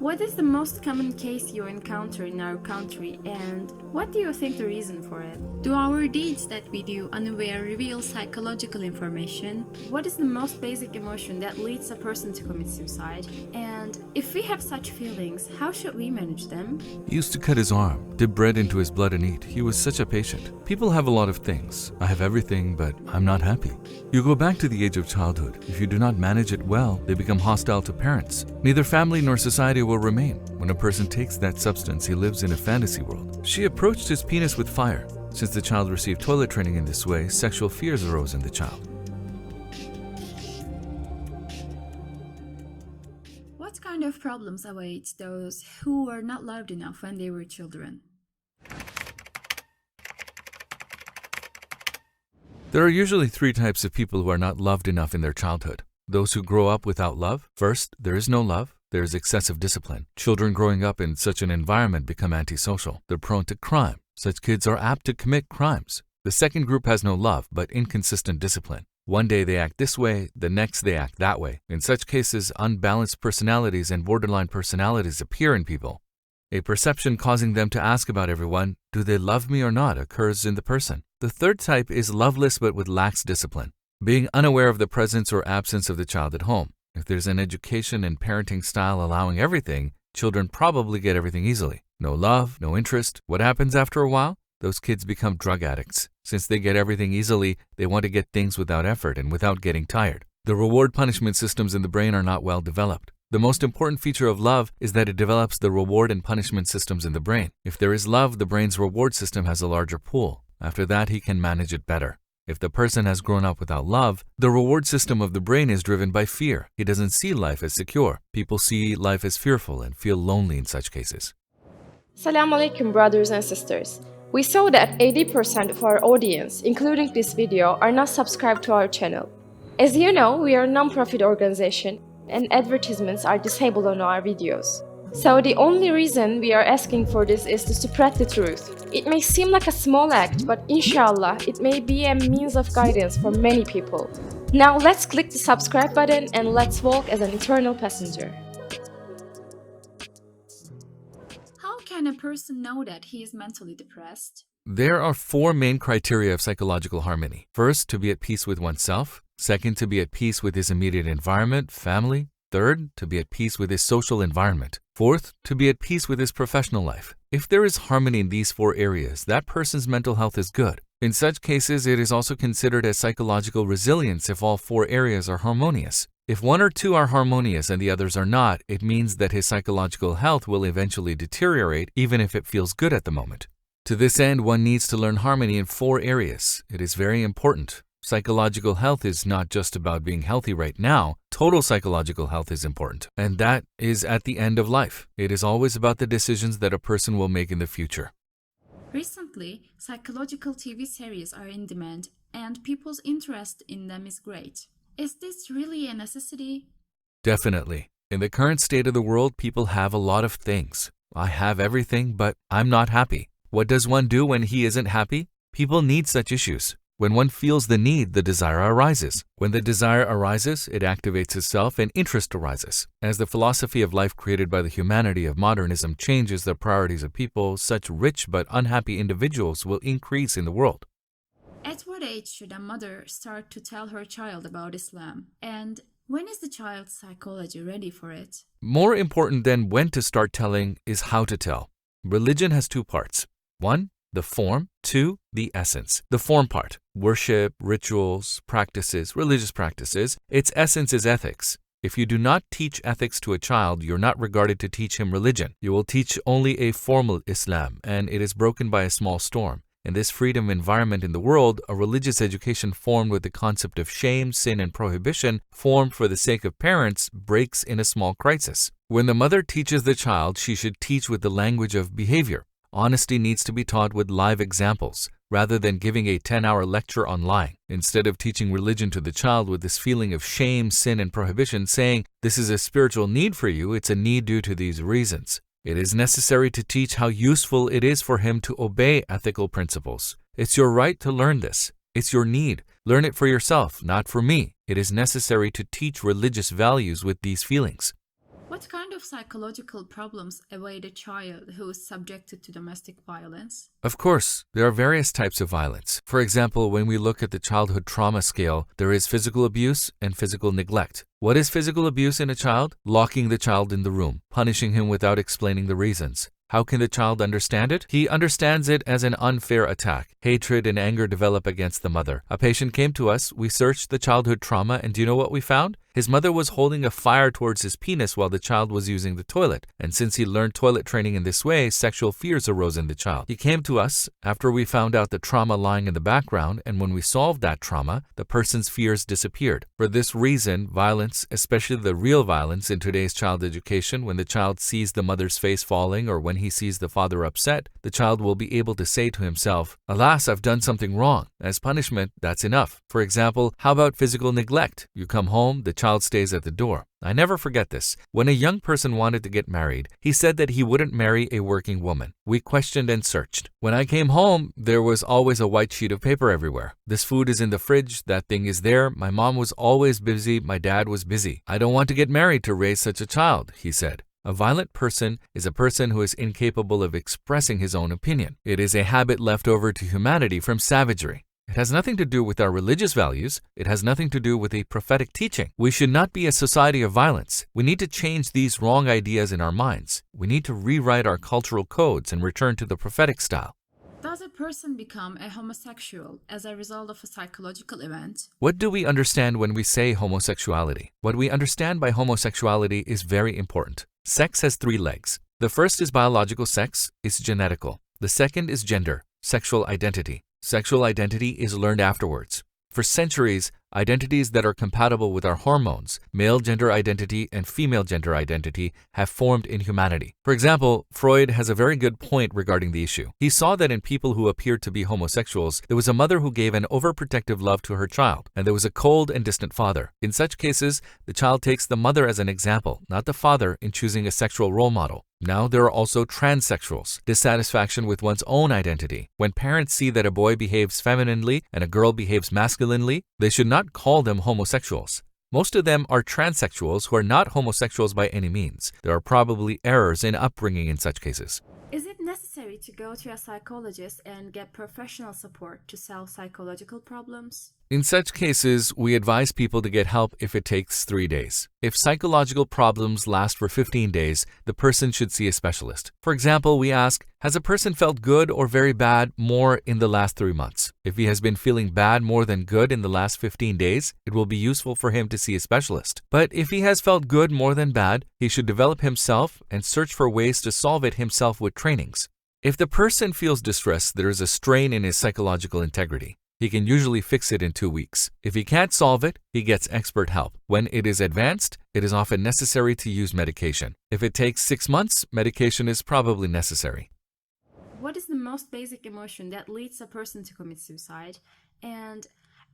What is the most common case you encounter in our country, and what do you think the reason for it? Do our deeds that we do unaware reveal psychological information? What is the most basic emotion that leads a person to commit suicide? And if we have such feelings, how should we manage them? He used to cut his arm, dip bread into his blood and eat. He was such a patient. People have a lot of things. I have everything, but I'm not happy. You go back to the age of childhood. If you do not manage it well, they become hostile to parents. Neither family nor society will remain. When a person takes that substance, he lives in a fantasy world. She approached his penis with fire. Since the child received toilet training in this way, sexual fears arose in the child. What kind of problems await those who were not loved enough when they were children? There are usually three types of people who are not loved enough in their childhood. Those who grow up without love. First, there is no love. There is excessive discipline. Children growing up in such an environment become antisocial. They're prone to crime. Such kids are apt to commit crimes. The second group has no love, but inconsistent discipline. One day they act this way, the next they act that way. In such cases, unbalanced personalities and borderline personalities appear in people. A perception causing them to ask about everyone, do they love me or not, occurs in the person. The third type is loveless but with lax discipline, being unaware of the presence or absence of the child at home. If there's an education and parenting style allowing everything, children probably get everything easily. No love, no interest. What happens after a while? Those kids become drug addicts. Since they get everything easily, they want to get things without effort and without getting tired. The reward-punishment systems in the brain are not well developed. The most important feature of love is that it develops the reward and punishment systems in the brain. If there is love, the brain's reward system has a larger pool. After that, he can manage it better. If the person has grown up without love, the reward system of the brain is driven by fear. He doesn't see life as secure. People see life as fearful and feel lonely in such cases. Assalamu alaikum, brothers and sisters. We saw that 80% of our audience, including this video, are not subscribed to our channel. As you know, we are a non-profit organization and advertisements are disabled on our videos. So the only reason we are asking for this is to spread the truth. It may seem like a small act, but inshallah, it may be a means of guidance for many people. Now let's click the subscribe button and let's walk as an eternal passenger. How can a person know that he is mentally depressed? There are four main criteria of psychological harmony. First, to be at peace with oneself. Second, to be at peace with his immediate environment, family. Third, to be at peace with his social environment. Fourth, to be at peace with his professional life. If there is harmony in these four areas, that person's mental health is good. In such cases, it is also considered as psychological resilience if all four areas are harmonious. If one or two are harmonious and the others are not, it means that his psychological health will eventually deteriorate even if it feels good at the moment. To this end, one needs to learn harmony in four areas. It is very important. Psychological health is not just about being healthy right now. Total psychological health is important, and that is at the end of life. It is always about the decisions that a person will make in the future. Recently, psychological TV series are in demand, and people's interest in them is great. Is this really a necessity? Definitely. In the current state of the world, people have a lot of things. I have everything, but I'm not happy. What does one do when he isn't happy? People need such issues. When one feels the need, the desire arises. When the desire arises, it activates itself and interest arises. As the philosophy of life created by the humanity of modernism changes the priorities of people, such rich but unhappy individuals will increase in the world. At what age should a mother start to tell her child about Islam? And when is the child's psychology ready for it? More important than when to start telling is how to tell. Religion has two parts. One, the form. Two, the essence. The form part, worship, rituals, practices, religious practices, its essence is ethics. If you do not teach ethics to a child, you're not regarded to teach him religion. You will teach only a formal Islam, and it is broken by a small storm. In this freedom environment in the world, a religious education formed with the concept of shame, sin, and prohibition, formed for the sake of parents, breaks in a small crisis. When the mother teaches the child, she should teach with the language of behavior. Honesty needs to be taught with live examples, rather than giving a 10-hour lecture on lying. Instead of teaching religion to the child with this feeling of shame, sin, and prohibition, saying, this is a spiritual need for you, it's a need due to these reasons. It is necessary to teach how useful it is for him to obey ethical principles. It's your right to learn this. It's your need. Learn it for yourself, not for me. It is necessary to teach religious values with these feelings. What What kind of psychological problems await a child who is subjected to domestic violence? Of course, there are various types of violence. For example, when we look at the childhood trauma scale, there is physical abuse and physical neglect. What is physical abuse in a child? Locking the child in the room, punishing him without explaining the reasons. How can the child understand it? He understands it as an unfair attack. Hatred and anger develop against the mother. A patient came to us, we searched the childhood trauma, and do you know what we found? His mother was holding a fire towards his penis while the child was using the toilet, and since he learned toilet training in this way, sexual fears arose in the child. He came to us after we found out the trauma lying in the background, and when we solved that trauma, the person's fears disappeared. For this reason, violence, especially the real violence in today's child education, when the child sees the mother's face falling or when he sees the father upset, the child will be able to say to himself, "Alas, I've done something wrong. As punishment, that's enough." For example, how about physical neglect? You come home, the child stays at the door. I never forget this. When a young person wanted to get married, he said that he wouldn't marry a working woman. We questioned and searched. When I came home, there was always a white sheet of paper everywhere. This food is in the fridge, that thing is there. My mom was always busy, my dad was busy. I don't want to get married to raise such a child, he said. A violent person is a person who is incapable of expressing his own opinion. It is a habit left over to humanity from savagery. It has nothing to do with our religious values. It has nothing to do with a prophetic teaching. We should not be a society of violence. We need to change these wrong ideas in our minds. We need to rewrite our cultural codes and return to the prophetic style. Does a person become a homosexual as a result of a psychological event? What do we understand when we say homosexuality? What we understand by homosexuality is very important. Sex has 3 legs. The first is biological sex, it's genetical. The second is gender, sexual identity. Sexual identity is learned afterwards. For centuries, identities that are compatible with our hormones, male gender identity and female gender identity, have formed in humanity. For example, Freud has a very good point regarding the issue. He saw that in people who appeared to be homosexuals, there was a mother who gave an overprotective love to her child, and there was a cold and distant father. In such cases, the child takes the mother as an example, not the father, in choosing a sexual role model. Now there are also transsexuals, dissatisfaction with one's own identity. When parents see that a boy behaves femininely and a girl behaves masculinely, they should not call them homosexuals. Most of them are transsexuals who are not homosexuals by any means. There are probably errors in upbringing in such cases. Is it necessary to go to a psychologist and get professional support to solve psychological problems? In such cases, we advise people to get help if it takes 3 days. If psychological problems last for 15 days, the person should see a specialist. For example, we ask, has a person felt good or very bad more in the last 3 months? If he has been feeling bad more than good in the last 15 days, it will be useful for him to see a specialist. But if he has felt good more than bad, he should develop himself and search for ways to solve it himself with trainings. If the person feels distressed, there is a strain in his psychological integrity. He can usually fix it in 2 weeks. If he can't solve it, he gets expert help. When it is advanced, it is often necessary to use medication. If it takes 6 months, medication is probably necessary. What is the most basic emotion that leads a person to commit suicide? And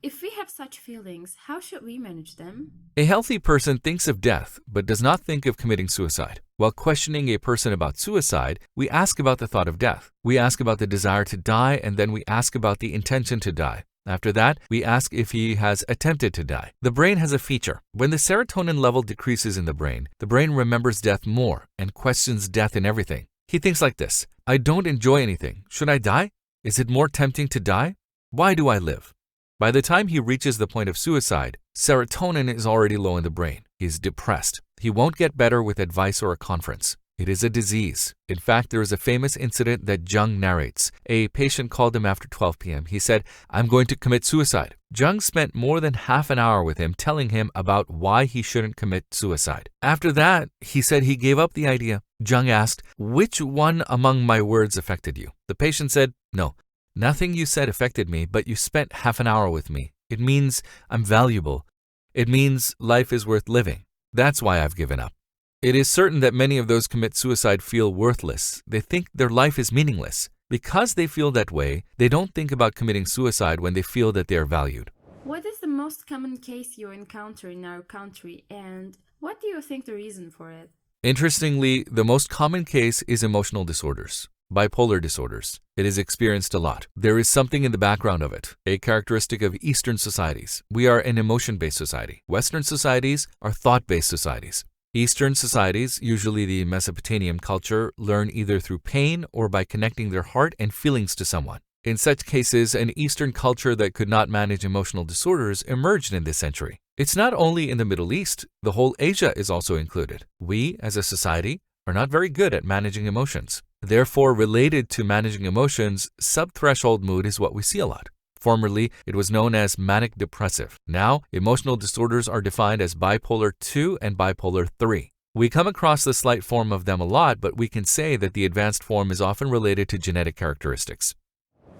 if we have such feelings, how should we manage them? A healthy person thinks of death, but does not think of committing suicide. While questioning a person about suicide, we ask about the thought of death. We ask about the desire to die, and then we ask about the intention to die. After that, we ask if he has attempted to die. The brain has a feature. When the serotonin level decreases in the brain remembers death more and questions death in everything. He thinks like this: I don't enjoy anything. Should I die? Is it more tempting to die? Why do I live? By the time he reaches the point of suicide, serotonin is already low in the brain. He is depressed. He won't get better with advice or a conference. It is a disease. In fact, there is a famous incident that Jung narrates. A patient called him after 12 p.m. He said, I'm going to commit suicide. Jung spent more than half an hour with him telling him about why he shouldn't commit suicide. After that, he said he gave up the idea. Jung asked, which one among my words affected you? The patient said, no. Nothing you said affected me, but you spent half an hour with me. It means I'm valuable. It means life is worth living. That's why I've given up. It is certain that many of those commit suicide feel worthless. They think their life is meaningless. Because they feel that way, they don't think about committing suicide when they feel that they are valued. What is the most common case you encounter in our country, and what do you think the reason for it? Interestingly, the most common case is emotional disorders. Bipolar disorders. It is experienced a lot. There is something in the background of it, a characteristic of Eastern societies. We are an emotion-based society. Western societies are thought-based societies. Eastern societies, usually the Mesopotamian culture, learn either through pain or by connecting their heart and feelings to someone. In such cases, an Eastern culture that could not manage emotional disorders emerged in this century. It's not only in the Middle East, the whole Asia is also included. We, as a society, are not very good at managing emotions. Therefore, related to managing emotions, subthreshold mood is what we see a lot. Formerly, it was known as manic depressive. Now, emotional disorders are defined as bipolar 2 and bipolar 3. We come across the slight form of them a lot, but we can say that the advanced form is often related to genetic characteristics.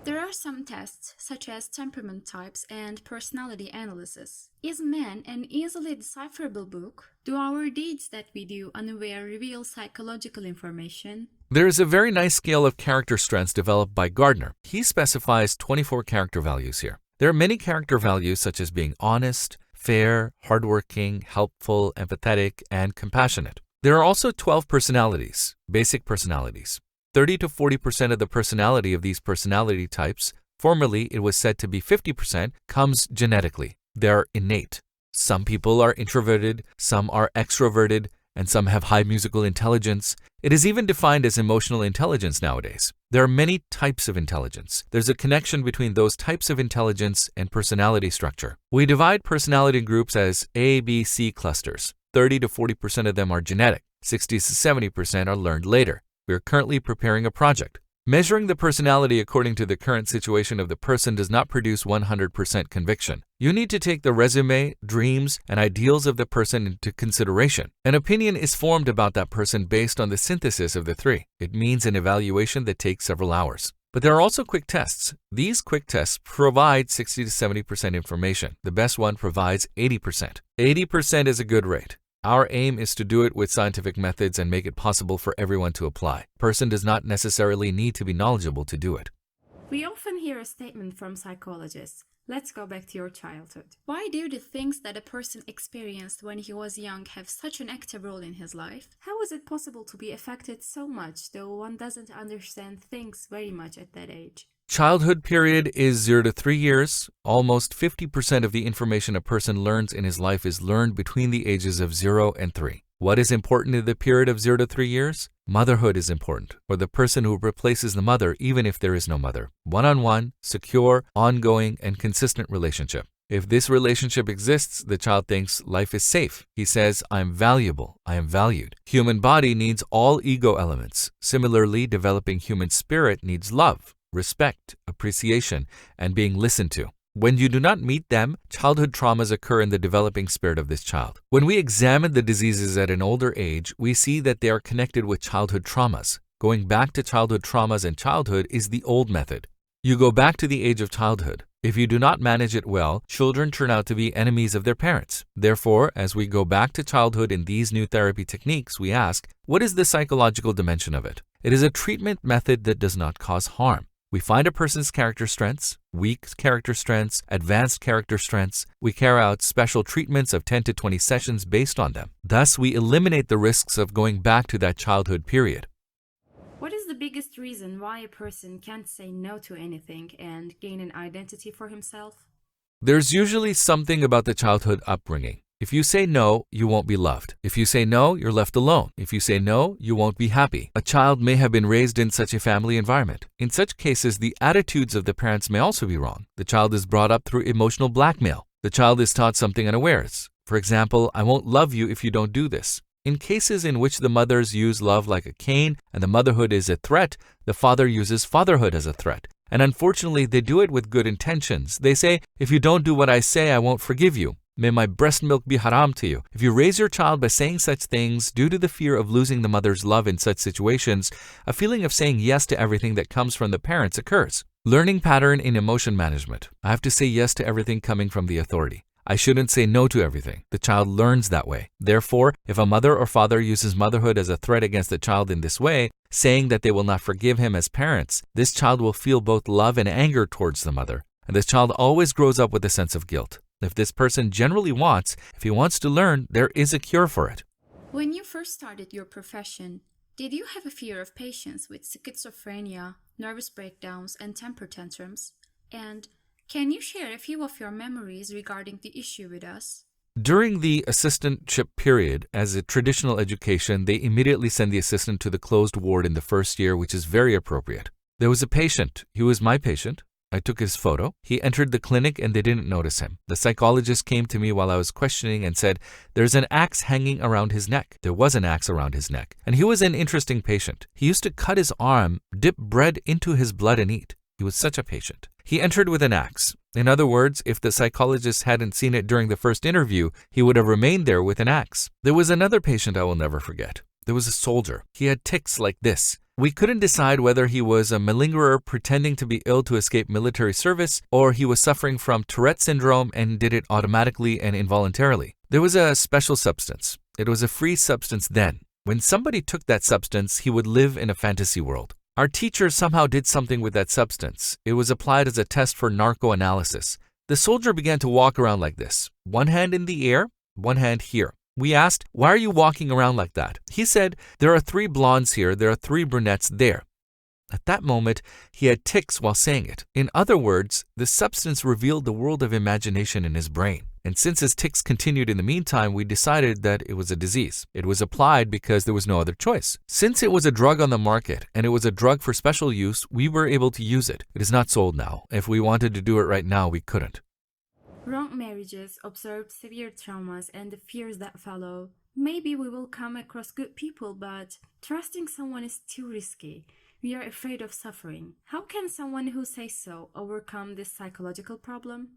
There are some tests, such as temperament types and personality analysis. Is man an easily decipherable book? Do our deeds that we do unaware reveal psychological information? There is a very nice scale of character strengths developed by Gardner. He specifies 24 character values here. There are many character values such as being honest, fair, hardworking, helpful, empathetic, and compassionate. There are also 12 personalities, basic personalities. 30 to 40% of the personality of these personality types, formerly it was said to be 50%, comes genetically. They're innate. Some people are introverted, some are extroverted, and some have high musical intelligence. It is even defined as emotional intelligence nowadays. There are many types of intelligence. There's a connection between those types of intelligence and personality structure. We divide personality groups as A, B, C clusters. 30 to 40% of them are genetic. 60 to 70% are learned later. We are currently preparing a project. Measuring the personality according to the current situation of the person does not produce 100% conviction. You need to take the resume, dreams, and ideals of the person into consideration. An opinion is formed about that person based on the synthesis of the three. It means an evaluation that takes several hours. But there are also quick tests. These quick tests provide 60 to 70% information. The best one provides 80%. 80% is a good rate. Our aim is to do it with scientific methods and make it possible for everyone to apply. A person does not necessarily need to be knowledgeable to do it. We often hear a statement from psychologists. Let's go back to your childhood. Why do the things that a person experienced when he was young have such an active role in his life? How is it possible to be affected so much, though one doesn't understand things very much at that age? Childhood period is 0 to 3 years. Almost 50% of the information a person learns in his life is learned between the ages of 0 and 3. What is important in the period of 0 to 3 years? Motherhood is important, or the person who replaces the mother even if there is no mother. One-on-one, secure, ongoing, and consistent relationship. If this relationship exists, the child thinks life is safe. He says, I'm valuable, I am valued. Human body needs all ego elements. Similarly, developing human spirit needs love, respect, appreciation, and being listened to. When you do not meet them, childhood traumas occur in the developing spirit of this child. When we examine the diseases at an older age, we see that they are connected with childhood traumas. Going back to childhood traumas and childhood is the old method. You go back to the age of childhood. If you do not manage it well, children turn out to be enemies of their parents. Therefore, as we go back to childhood in these new therapy techniques, we ask, what is the psychological dimension of it? It is a treatment method that does not cause harm. We find a person's character strengths, weak character strengths, advanced character strengths. We carry out special treatments of 10 to 20 sessions based on them. Thus, we eliminate the risks of going back to that childhood period. What is the biggest reason why a person can't say no to anything and gain an identity for himself? There's usually something about the childhood upbringing. If you say no, you won't be loved. If you say no, you're left alone. If you say no, you won't be happy. A child may have been raised in such a family environment. In such cases, the attitudes of the parents may also be wrong. The child is brought up through emotional blackmail. The child is taught something unawares. For example, I won't love you if you don't do this. In cases in which the mothers use love like a cane and the motherhood is a threat, the father uses fatherhood as a threat. And unfortunately, they do it with good intentions. They say, if you don't do what I say, I won't forgive you. May my breast milk be haram to you. If you raise your child by saying such things due to the fear of losing the mother's love in such situations, a feeling of saying yes to everything that comes from the parents occurs. Learning pattern in emotion management. I have to say yes to everything coming from the authority. I shouldn't say no to everything. The child learns that way. Therefore, if a mother or father uses motherhood as a threat against the child in this way, saying that they will not forgive him as parents, this child will feel both love and anger towards the mother. And this child always grows up with a sense of guilt. If this person generally if he wants to learn, there is a cure for it. When you first started your profession, did you have a fear of patients with schizophrenia, nervous breakdowns, and temper tantrums? And can you share a few of your memories regarding the issue with us? During the assistantship period, as a traditional education, they immediately send the assistant to the closed ward in the first year, which is very appropriate. There was a patient. He was my patient. I took his photo. He entered the clinic and they didn't notice him. The psychologist came to me while I was questioning and said, "There's an axe hanging around his neck." There was an axe around his neck. And he was an interesting patient. He used to cut his arm, dip bread into his blood and eat. He was such a patient. He entered with an axe. In other words, if the psychologist hadn't seen it during the first interview, he would have remained there with an axe. There was another patient I will never forget. There was a soldier. He had tics like this. We couldn't decide whether he was a malingerer pretending to be ill to escape military service or he was suffering from Tourette syndrome and did it automatically and involuntarily. There was a special substance. It was a free substance then. When somebody took that substance, he would live in a fantasy world. Our teacher somehow did something with that substance. It was applied as a test for narco-analysis. The soldier began to walk around like this, one hand in the air, one hand here. We asked, "Why are you walking around like that?" He said, "There are 3 blondes here, there are 3 brunettes there." At that moment, he had tics while saying it. In other words, the substance revealed the world of imagination in his brain. And since his tics continued in the meantime, we decided that it was a disease. It was applied because there was no other choice. Since it was a drug on the market and it was a drug for special use, we were able to use it. It is not sold now. If we wanted to do it right now, we couldn't. Wrong marriages, observed severe traumas, and the fears that follow. Maybe we will come across good people, but trusting someone is too risky. We are afraid of suffering. How can someone who says so overcome this psychological problem?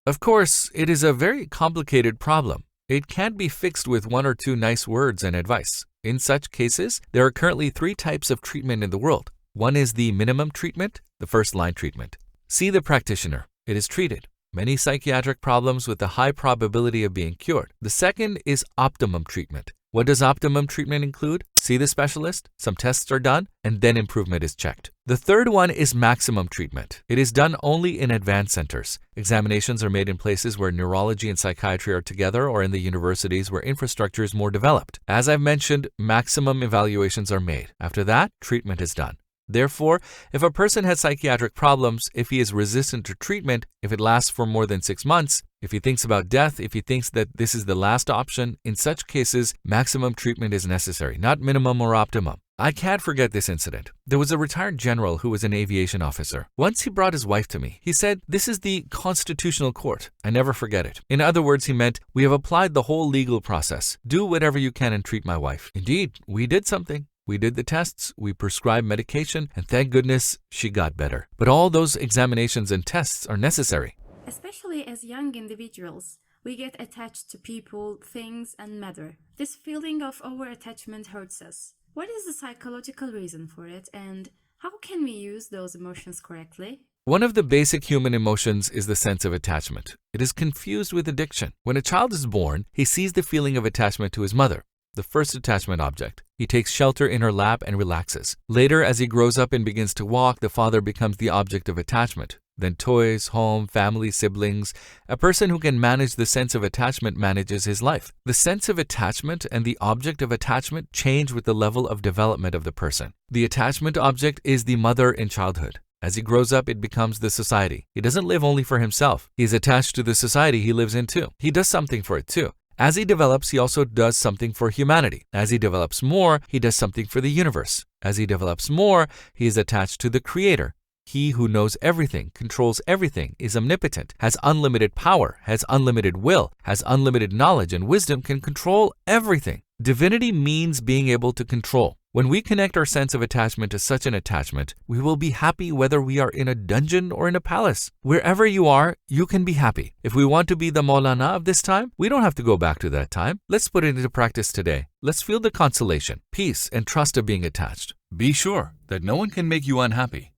Of course, it is a very complicated problem. It can't be fixed with 1 or 2 nice words and advice. In such cases, there are currently 3 types of treatment in the world. One is the minimum treatment, the first-line treatment. See the practitioner. It is treated. Many psychiatric problems with a high probability of being cured. The second is optimum treatment. What does optimum treatment include? See the specialist, some tests are done, and then improvement is checked. The third one is maximum treatment. It is done only in advanced centers. Examinations are made in places where neurology and psychiatry are together or in the universities where infrastructure is more developed. As I've mentioned, maximum evaluations are made. After that, treatment is done. Therefore, if a person has psychiatric problems, if he is resistant to treatment, if it lasts for more than 6 months, if he thinks about death, if he thinks that this is the last option, in such cases, maximum treatment is necessary, not minimum or optimum. I can't forget this incident. There was a retired general who was an aviation officer. Once he brought his wife to me. He said, "This is the constitutional court." I never forget it. In other words, he meant, "We have applied the whole legal process. Do whatever you can and treat my wife." Indeed, we did something. We did the tests, we prescribed medication, and thank goodness she got better. But all those examinations and tests are necessary. Especially as young individuals, we get attached to people, things, and matter. This feeling of over-attachment hurts us. What is the psychological reason for it, and how can we use those emotions correctly? One of the basic human emotions is the sense of attachment. It is confused with addiction. When a child is born, he sees the feeling of attachment to his mother, the first attachment object. He takes shelter in her lap and relaxes. Later, as he grows up and begins to walk, the father becomes the object of attachment. Then toys, home, family, siblings. A person who can manage the sense of attachment manages his life. The sense of attachment and the object of attachment change with the level of development of the person. The attachment object is the mother in childhood. As he grows up, it becomes the society. He doesn't live only for himself. He is attached to the society he lives in too. He does something for it too. As he develops, he also does something for humanity. As he develops more, he does something for the universe. As he develops more, he is attached to the Creator. He who knows everything, controls everything, is omnipotent, has unlimited power, has unlimited will, has unlimited knowledge and wisdom, can control everything. Divinity means being able to control. When we connect our sense of attachment to such an attachment, we will be happy whether we are in a dungeon or in a palace. Wherever you are, you can be happy. If we want to be the Maulana of this time, we don't have to go back to that time. Let's put it into practice today. Let's feel the consolation, peace, and trust of being attached. Be sure that no one can make you unhappy.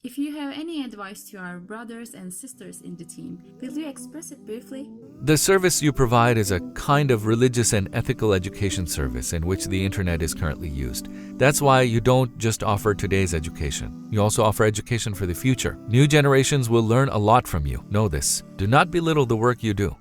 If you have any advice to our brothers and sisters in the team, will you express it briefly? The service you provide is a kind of religious and ethical education service in which the internet is currently used. That's why you don't just offer today's education. You also offer education for the future. New generations will learn a lot from you. Know this. Do not belittle the work you do.